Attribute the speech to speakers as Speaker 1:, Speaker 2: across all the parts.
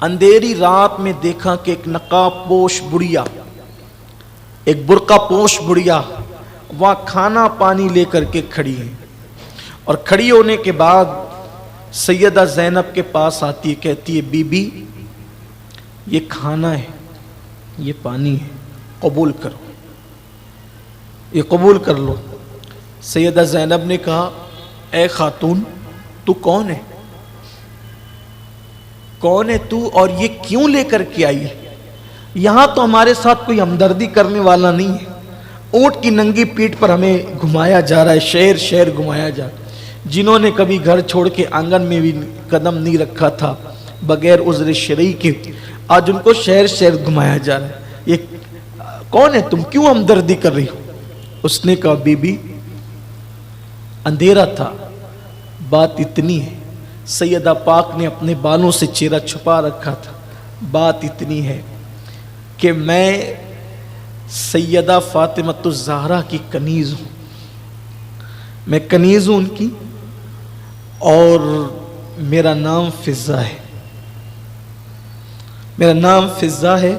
Speaker 1: اندھیری رات میں دیکھا کہ ایک نقاب پوش بڑھیا، ایک برقع پوش بڑھیا وہاں کھانا پانی لے کر کے کھڑی ہے، اور کھڑی ہونے کے بعد سیدہ زینب کے پاس آتی ہے، کہتی ہے بی بی یہ کھانا ہے، یہ پانی ہے، قبول کرو، یہ قبول کر لو۔ سیدہ زینب نے کہا اے خاتون تو کون ہے؟ کون ہے تو اور یہ کیوں لے کر کے آئی ہے؟ یہاں تو ہمارے ساتھ کوئی ہمدردی کرنے والا نہیں ہے، اونٹ کی ننگی پیٹھ پر ہمیں گھمایا جا رہا ہے، شہر شہر گھمایا جا رہا ہے۔ جنہوں نے کبھی گھر چھوڑ کے آنگن میں بھی قدم نہیں رکھا تھا بغیر عذر شرعی کے، آج ان کو شہر شہر گھمایا جا رہا ہے۔ یہ کون ہے تم، کیوں ہمدردی کر رہی ہو؟ اس نے کہا بی بی اندھیرا تھا، بات اتنی ہے، سیدہ پاک نے اپنے بالوں سے چہرہ چھپا رکھا تھا، بات اتنی ہے کہ میں سیدہ فاطمۃ الزہرا کی کنیز ہوں، میں کنیز ہوں ان کی، اور میرا نام فضہ ہے، میرا نام فضہ ہے۔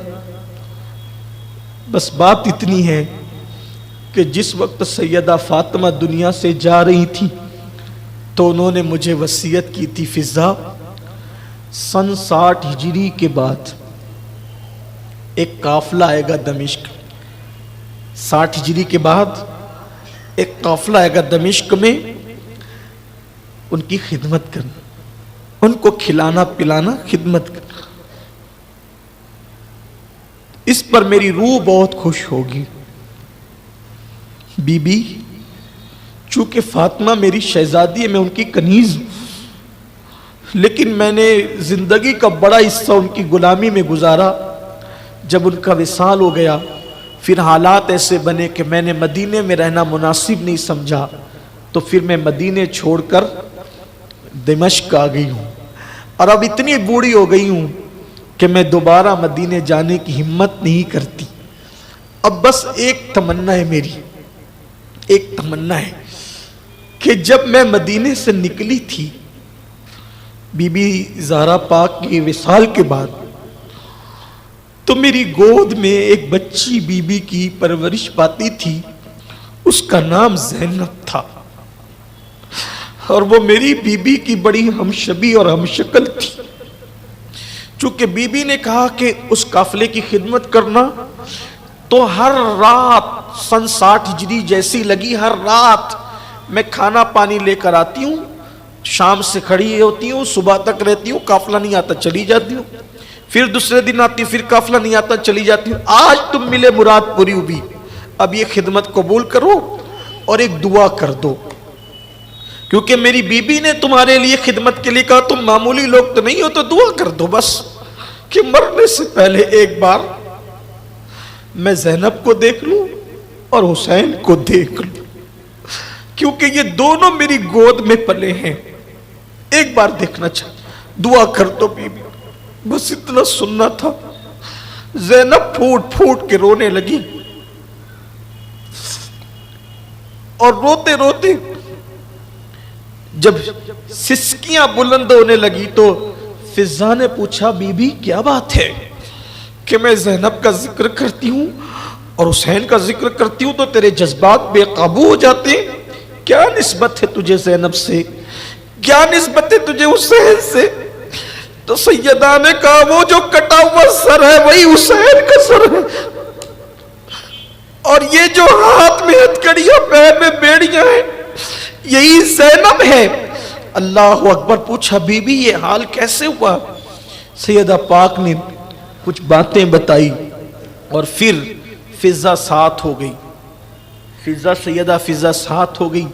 Speaker 1: بس بات اتنی ہے کہ جس وقت سیدہ فاطمہ دنیا سے جا رہی تھی تو انہوں نے مجھے وصیت کی تھی فضہ سن 60 ہجری کے بعد ایک قافلہ آئے گا دمشق، 60 ہجری کے بعد ایک قافلہ آئے گا دمشق میں، ان کی خدمت کرنا، ان کو کھلانا پلانا، خدمت کرنا۔ اس پر میری روح بہت خوش ہوگی۔ بی بی چونکہ فاطمہ میری شہزادی ہے، میں ان کی کنیز ہوں، لیکن میں نے زندگی کا بڑا حصہ ان کی غلامی میں گزارا۔ جب ان کا وصال ہو گیا پھر حالات ایسے بنے کہ میں نے مدینے میں رہنا مناسب نہیں سمجھا، تو پھر میں مدینے چھوڑ کر دمشق آ گئی ہوں، اور اب اتنی بوڑھی ہو گئی ہوں کہ میں دوبارہ مدینے جانے کی ہمت نہیں کرتی۔ اب بس ایک تمنا ہے میری، ایک تمنا ہے کہ جب میں مدینے سے نکلی تھی بی بی زہرا پاک کے وصال کے بعد، تو میری گود میں ایک بچی بی بی کی پرورش پاتی تھی، اس کا نام زینب تھا، اور وہ میری بی بی کی بڑی ہمشبی اور ہمشکل تھی۔ چونکہ بی بی نے کہا کہ اس قافلے کی خدمت کرنا، تو ہر رات سن 60 ہجری جیسی لگی، ہر رات میں کھانا پانی لے کر آتی ہوں، شام سے کھڑی ہوتی ہوں، صبح تک رہتی ہوں، قافلہ نہیں آتا چلی جاتی ہوں، پھر دوسرے دن آتی ہوں، پھر قافلہ نہیں آتا چلی جاتی ہوں۔ آج تم ملے مراد پوری ہوئی، اب یہ خدمت قبول کرو اور ایک دعا کر دو، کیونکہ میری بی بی نے تمہارے لیے خدمت کے لیے کہا تم معمولی لوگ تو نہیں ہو، تو دعا کر دو بس کہ مرنے سے پہلے ایک بار میں زینب کو دیکھ لوں اور حسین کو دیکھ لوں، کیونکہ یہ دونوں میری گود میں پلے ہیں، ایک بار دیکھنا چاہتا، دعا کر دو بی بی، بس اتنا سننا تھا۔ زینب پھوٹ پھوٹ کے رونے لگی، اور روتے روتے جب سسکیاں بلند ہونے لگی تو فضہ نے پوچھا بی بی کیا بات ہے کہ میں زینب کا ذکر کرتی ہوں اور حسین کا ذکر کرتی ہوں تو تیرے جذبات بے قابو ہو جاتے ہیں؟ کیا نسبت ہے تجھے زینب سے، کیا نسبت ہے تجھے حسین سے؟ تو سیدہ نے کہا وہ جو کٹا ہوا سر ہے وہی حسین کا سر ہے، اور یہ جو ہاتھ میں ہتھکڑیاں پیر میں بیڑیاں ہیں یہی زینب ہے۔ اللہ اکبر۔ پوچھا بی بی یہ حال کیسے ہوا؟ سیدہ پاک نے کچھ باتیں بتائی، اور پھر فضہ ساتھ ہو گئی، سیدہ فضہ ساتھ ہو گئی۔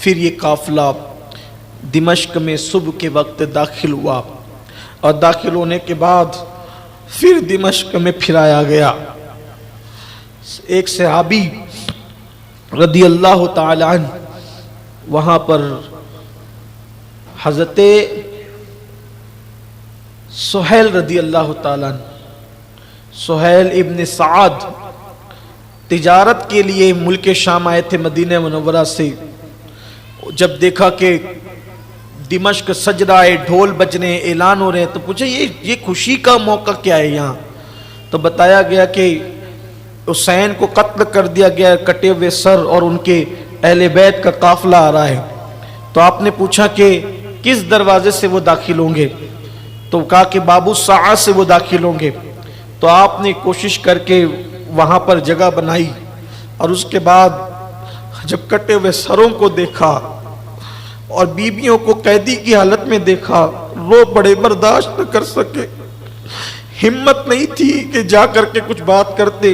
Speaker 1: پھر یہ قافلہ دمشق میں صبح کے وقت داخل ہوا، اور داخل ہونے کے بعد پھر دمشق میں پھرایا گیا۔ ایک صحابی رضی اللہ تعالی عنہ وہاں پر حضرت سہیل رضی اللہ تعالیٰ عنہ، سہیل ابن سعد تجارت کے لیے ملک شام آئے تھے مدینہ منورہ سے۔ جب دیکھا کہ دمشق سج رہا ہے، ڈھول بجنے، اعلان ہو رہے ہیں، تو پوچھا یہ خوشی کا موقع کیا ہے یہاں؟ تو بتایا گیا کہ حسین کو قتل کر دیا گیا، کٹے ہوئے سر، اور ان کے اہل بیت کا قافلہ آ رہا ہے۔ تو آپ نے پوچھا کہ کس دروازے سے وہ داخل ہوں گے؟ تو کہا کہ بابو سعد سے وہ داخل ہوں گے۔ تو آپ نے کوشش کر کے وہاں پر جگہ بنائی، اور اس کے بعد جب کٹے ہوئے سروں کو دیکھا اور بیویوں کو قیدی کی حالت میں دیکھا، رو پڑے، برداشت نہ کر سکے، ہمت نہیں تھی کہ جا کر کے کچھ بات کرتے۔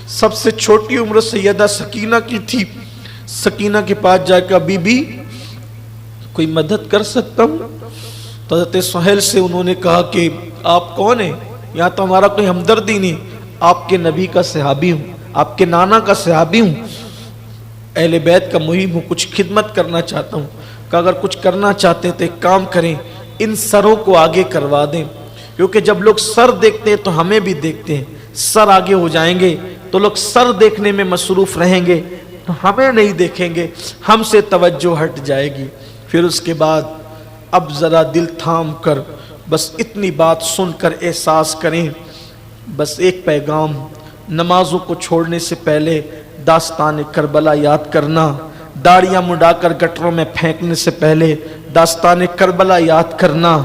Speaker 1: سب سے چھوٹی عمر سیدہ سکینہ کی تھی۔ سکینہ کے پاس جا کے بی بی کوئی مدد کر سکتا ہوں؟ تو حضرت سہیل سے انہوں نے کہا کہ آپ کون ہیں؟ یہاں تو ہمارا کوئی ہمدردی نہیں، آپ کے نبی کا صحابی ہوں، آپ کے نانا کا صحابی ہوں، اہل بیت کا محب ہوں، کچھ خدمت کرنا چاہتا ہوں۔ کہ اگر کچھ کرنا چاہتے ہیں تو ایک کام کریں، ان سروں کو آگے کروا دیں، کیونکہ جب لوگ سر دیکھتے ہیں تو ہمیں بھی دیکھتے ہیں، سر آگے ہو جائیں گے تو لوگ سر دیکھنے میں مصروف رہیں گے تو ہمیں نہیں دیکھیں گے، ہم سے توجہ ہٹ جائے گی۔ پھر اس کے بعد اب ذرا دل تھام کر بس اتنی بات سن کر احساس کریں، بس ایک پیغام، نمازوں کو چھوڑنے سے پہلے داستان کربلا یاد کرنا، داڑیاں مڈا کر گٹروں میں پھینکنے سے پہلے داستان کربلا یاد کرنا،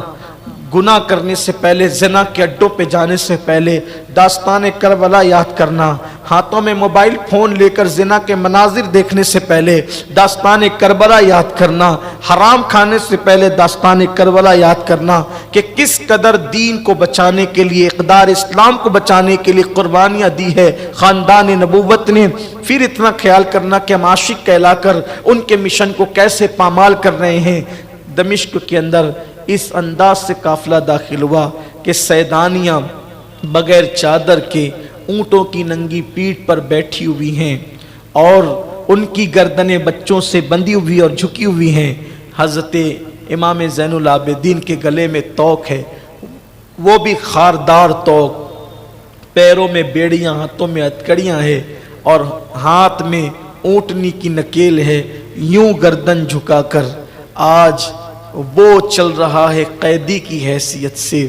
Speaker 1: گناہ کرنے سے پہلے، زنا کے اڈوں پہ جانے سے پہلے داستان کربلا یاد کرنا، ہاتھوں میں موبائل فون لے کر زنا کے مناظر دیکھنے سے پہلے داستان کربلا یاد کرنا، حرام کھانے سے پہلے داستان کربلا یاد کرنا کہ کس قدر دین کو بچانے کے لیے، اقدار اسلام کو بچانے کے لیے قربانیاں دی ہے خاندان نبوت نے۔ پھر اتنا خیال کرنا کہ ہم عاشق کہلا کر ان کے مشن کو کیسے پامال کر رہے ہیں۔ دمشق کے اندر اس انداز سے قافلہ داخل ہوا کہ سیدانیاں بغیر چادر کے اونٹوں کی ننگی پیٹھ پر بیٹھی ہوئی ہیں، اور ان کی گردنیں بچوں سے بندھی ہوئی اور جھکی ہوئی ہیں۔ حضرت امام زین العابدین کے گلے میں توق ہے، وہ بھی خاردار توق، پیروں میں بیڑیاں، ہاتھوں میں ہتکڑیاں ہیں، اور ہاتھ میں اونٹنی کی نکیل ہے، یوں گردن جھکا کر آج وہ چل رہا ہے قیدی کی حیثیت سے،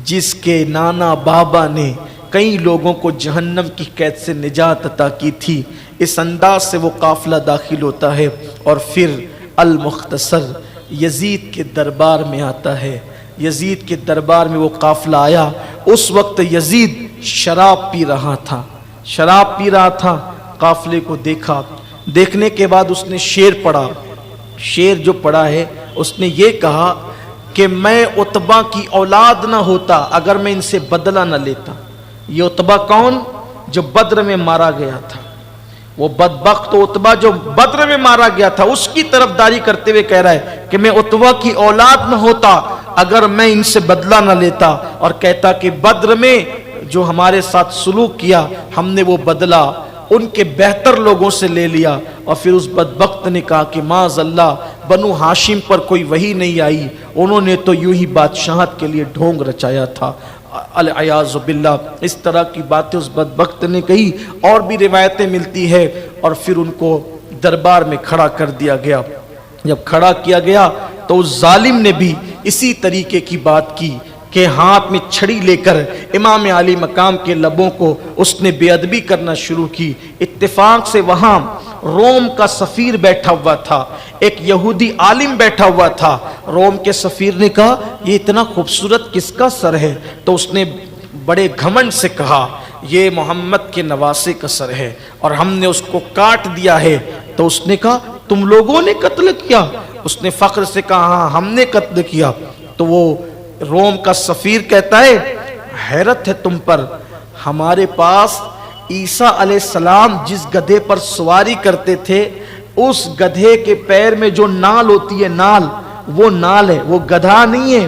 Speaker 1: جس کے نانا بابا نے کئی لوگوں کو جہنم کی قید سے نجات عطا کی تھی۔ اس انداز سے وہ قافلہ داخل ہوتا ہے، اور پھر المختصر یزید کے دربار میں آتا ہے۔ یزید کے دربار میں وہ قافلہ آیا، اس وقت یزید شراب پی رہا تھا، شراب پی رہا تھا۔ قافلے کو دیکھا، دیکھنے کے بعد اس نے شعر پڑھا۔ شعر جو پڑھا ہے اس نے یہ کہا کہ میں عتبہ کی اولاد نہ ہوتا اگر میں ان سے بدلہ نہ لیتا۔ یہ عتبہ کون؟ جو بدر میں مارا گیا تھا، وہ بدبخت عتبہ جو بدر میں مارا گیا تھا، اس کی طرفداری کرتے ہوئے کہہ رہا ہے کہ میں عتبہ کی اولاد نہ ہوتا اگر میں ان سے بدلہ نہ لیتا، اور کہتا کہ بدر میں جو ہمارے ساتھ سلوک کیا ہم نے وہ بدلہ ان کے بہتر لوگوں سے لے لیا۔ اور پھر اس بدبخت نے کہا کہ معاذ اللہ، بنو ہاشم پر کوئی وحی نہیں آئی، انہوں نے تو یوں ہی بادشاہت کے لیے ڈھونگ رچایا تھا، العیاذ باللہ۔ اس طرح کی باتیں اس بدبخت نے کہی، اور بھی روایتیں ملتی ہے۔ اور پھر ان کو دربار میں کھڑا کر دیا گیا۔ جب کھڑا کیا گیا تو اس ظالم نے بھی اسی طریقے کی بات کی کہ ہاتھ میں چھڑی لے کر امام علی مقام کے لبوں کو اس نے بے ادبی کرنا شروع کی۔ اتفاق سے وہاں روم کا سفیر بیٹھا ہوا تھا، ایک یہودی عالم بیٹھا ہوا تھا۔ روم کے سفیر نے کہا یہ اتنا خوبصورت کس کا سر ہے؟ تو اس نے بڑے گھمنڈ سے کہا یہ محمد کے نواسے کا سر ہے، اور ہم نے اس کو کاٹ دیا ہے۔ تو اس نے کہا تم لوگوں نے قتل کیا؟ اس نے فخر سے کہا ہاں ہم نے قتل کیا۔ تو وہ روم کا سفیر کہتا ہے حیرت ہے تم پر، ہمارے پاس عیسیٰ علیہ السلام جس گدھے پر سواری کرتے تھے اس گدھے کے پیر میں جو نال ہوتی ہے، نال، وہ نال ہے، وہ گدھا نہیں ہے،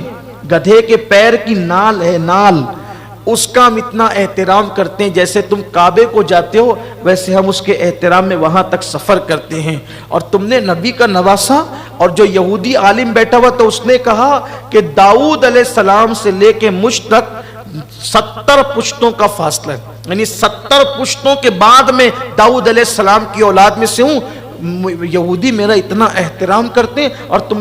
Speaker 1: گدھے کے پیر کی نال ہے، نال، اس کا ہم اتنا احترام کرتے ہیں، جیسے تم کعبے کو جاتے ہو ویسے ہم اس کے احترام میں وہاں تک سفر کرتے ہیں۔ اور تم نے نبی کا نواسا؟ اور جو یہودی عالم بیٹھا ہوا تو اس نے کہا کہ داؤد علیہ السلام سے لے کے مجھ تک 70 پشتوں کا فاصلہ ہے، یعنی 70 پشتوں کے بعد میں داؤد علیہ السلام کی اولاد میں سے ہوں۔ یہودی میرا اتنا احترام کرتے ہیں اور تم